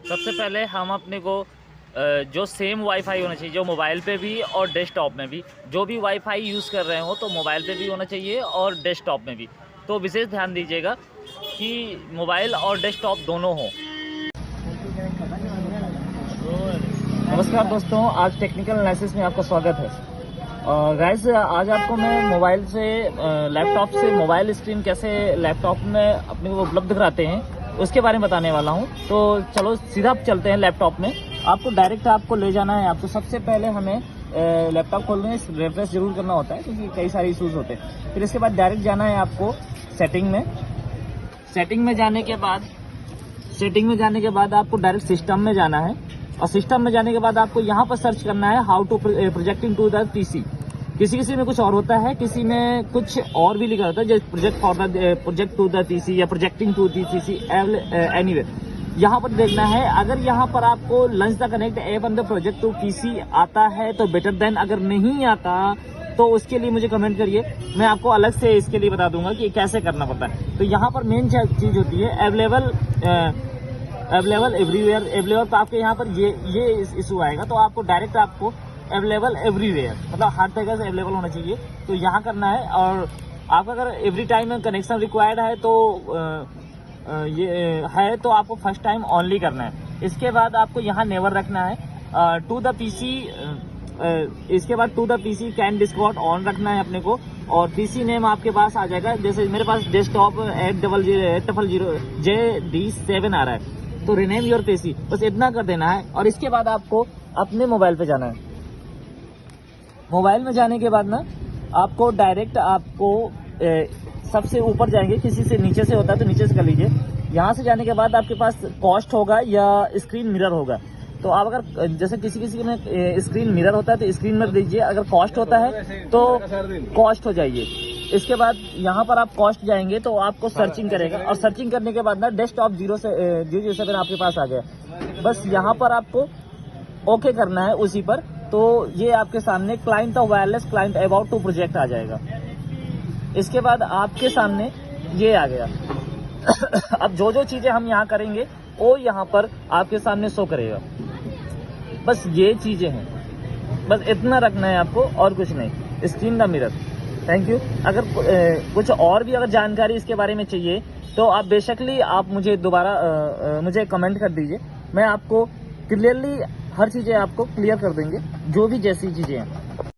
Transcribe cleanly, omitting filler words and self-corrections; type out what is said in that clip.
सबसे पहले हम अपने को जो सेम वाईफाई होना चाहिए, जो मोबाइल पे भी और डेस्कटॉप में भी, जो भी वाईफाई यूज़ कर रहे हो तो मोबाइल पे भी होना चाहिए और डेस्कटॉप में भी। तो विशेष ध्यान दीजिएगा कि मोबाइल और डेस्कटॉप दोनों हो। नमस्कार दोस्तों, आज टेक्निकल एनालिसिस में आपका स्वागत है। गाइस, आज आपको मैं मोबाइल से लैपटॉप से मोबाइल स्क्रीन कैसे लैपटॉप में अपने को उपलब्ध कराते हैं उसके बारे में बताने वाला हूं। तो चलो सीधा चलते हैं लैपटॉप में। आपको डायरेक्ट आपको ले जाना है। आपको सबसे पहले हमें लैपटॉप खोलने में रिफ्रेश जरूर करना होता है क्योंकि कई सारे इशूज़ होते हैं। फिर इसके बाद डायरेक्ट जाना है आपको सेटिंग में। सेटिंग में जाने के बाद आपको डायरेक्ट सिस्टम में जाना है और सिस्टम में जाने के बाद आपको यहाँ पर सर्च करना है how to projecting to the PC. किसी में कुछ और होता है, किसी में कुछ और भी लिखा होता है, जैसे प्रोजेक्ट टू द पीसी या projecting to the PC. Anyway यहाँ पर देखना है। अगर यहाँ पर आपको launch the connect app on the project to PC आता है तो बेटर देन, अगर नहीं आता तो उसके लिए मुझे कमेंट करिए, मैं आपको अलग से इसके लिए बता दूंगा कि कैसे करना पड़ता है। तो यहाँ पर मेन चीज होती है अवेलेबल एवरीवेयर। अवेलेबल तो आपके यहाँ पर ये इशू आएगा, तो आपको डायरेक्ट आपको अवेलेबल एवरीवेयर, मतलब हर जगह से अवेलेबल होना चाहिए, तो यहाँ करना है। और आपका अगर एवरी टाइम कनेक्शन रिक्वायर्ड है तो तो आपको फर्स्ट टाइम ऑनली करना है। इसके बाद आपको यहाँ नेवर रखना है। टू द पीसी, इसके बाद to the PC can Discord on रखना है अपने को, और पीसी नेम आपके पास आ जाएगा। जैसे मेरे पास डेस्कटॉप 800JD7 आ रहा है, तो रिनेम योर पीसी, बस इतना कर देना है। और इसके बाद आपको अपने मोबाइल पे जाना है। मोबाइल में जाने के बाद ना आपको डायरेक्ट सबसे ऊपर जाएंगे, किसी से नीचे से होता है तो नीचे से कर लीजिए। यहाँ से जाने के बाद आपके पास कॉस्ट होगा या स्क्रीन मिरर होगा। तो आप अगर जैसे किसी में स्क्रीन मिरर होता है तो स्क्रीन मिरर दीजिए, अगर कॉस्ट होता है तो कॉस्ट हो जाइए। इसके बाद यहाँ पर आप कॉस्ट जाएंगे तो आपको सर्चिंग करेगा, और सर्चिंग करने के बाद ना डेस्कटॉप 007 आपके पास आ गया। बस यहाँ पर आपको ओके करना है उसी पर। तो ये आपके सामने client of wireless client about two project आ जाएगा। इसके बाद आपके सामने ये आ गया। अब जो चीजें हम यहाँ करेंगे वो यहाँ पर आपके सामने शो करेगा। बस ये चीजें हैं, बस इतना रखना है आपको और कुछ नहीं। Screen the mirror. Thank you. अगर कुछ और भी अगर जानकारी इसके बारे में चाहिए तो आप बेशकली आप मुझे दोबारा मुझे कमेंट कर दीजिए। मैं आपको क्लियरली हर चीजें आपको क्लियर कर देंगे, जो भी जैसी चीजें हैं।